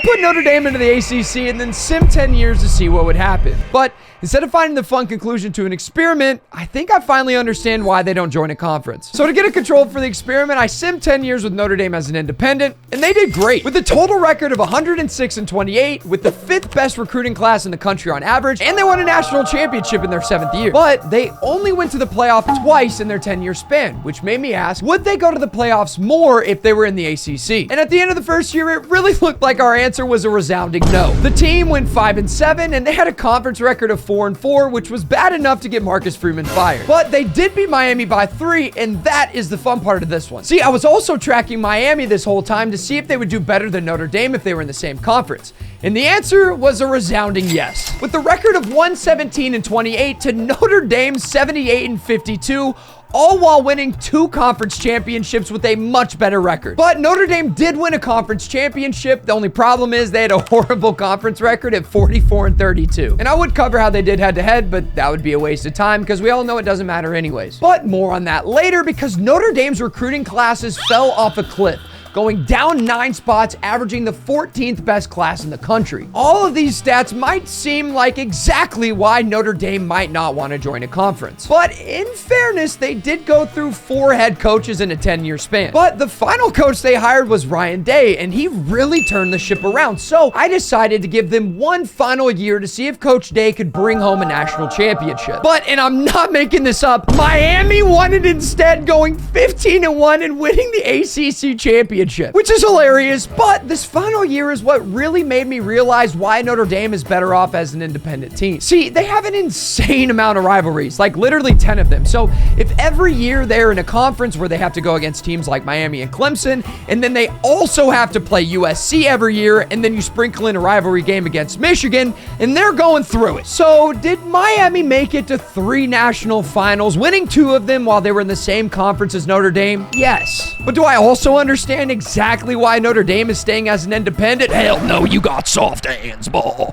put Notre Dame into the ACC and then simmed 10 years to see what would happen. But instead of finding the fun conclusion to an experiment, I think I finally understand why they don't join a conference. So to get a control for the experiment, I simmed 10 years with Notre Dame as an independent, and they did great. With a total record of 106-28, with the 5th best recruiting class in the country on average, and they won a national championship in their 7th year. But they only went to the playoff twice in their 10-year span, which made me ask, would they go to the playoffs more if they were in the ACC? And at the end of the first year, it really looked like our answer was a resounding no. The team went 5-7, and they had a conference record of 4-4, which was bad enough to get Marcus Freeman fired. But they did beat Miami by 3, and that is the fun part of this one. See, I was also tracking Miami this whole time to see if they would do better than Notre Dame if they were in the same conference. And the answer was a resounding yes. With the record of 117-28 to Notre Dame 78-52, all while winning 2 conference championships with a much better record. But Notre Dame did win a conference championship. The only problem is they had a horrible conference record at 44-32. And I would cover how they did head-to-head, but that would be a waste of time because we all know it doesn't matter anyways. But more on that later, because Notre Dame's recruiting classes fell off a cliff, going down 9 spots, averaging the 14th best class in the country. All of these stats might seem like exactly why Notre Dame might not want to join a conference. But in fairness, they did go through 4 head coaches in a 10-year span. But the final coach they hired was Ryan Day, and he really turned the ship around. So I decided to give them one final year to see if Coach Day could bring home a national championship. But, and I'm not making this up, Miami won it instead, going 15-1 and winning the ACC championship, which is hilarious. But this final year is what really made me realize why Notre Dame is better off as an independent team. See, they have an insane amount of rivalries, like literally 10 of them. So if every year they're in a conference where they have to go against teams like Miami and Clemson, and then they also have to play USC every year, and then you sprinkle in a rivalry game against Michigan, and they're going through it. So did Miami make it to 3 national finals, winning 2 of them while they were in the same conference as Notre Dame? Yes. But do I also understand exactly why Notre Dame is staying as an independent? Hell no, you got soft hands, ball.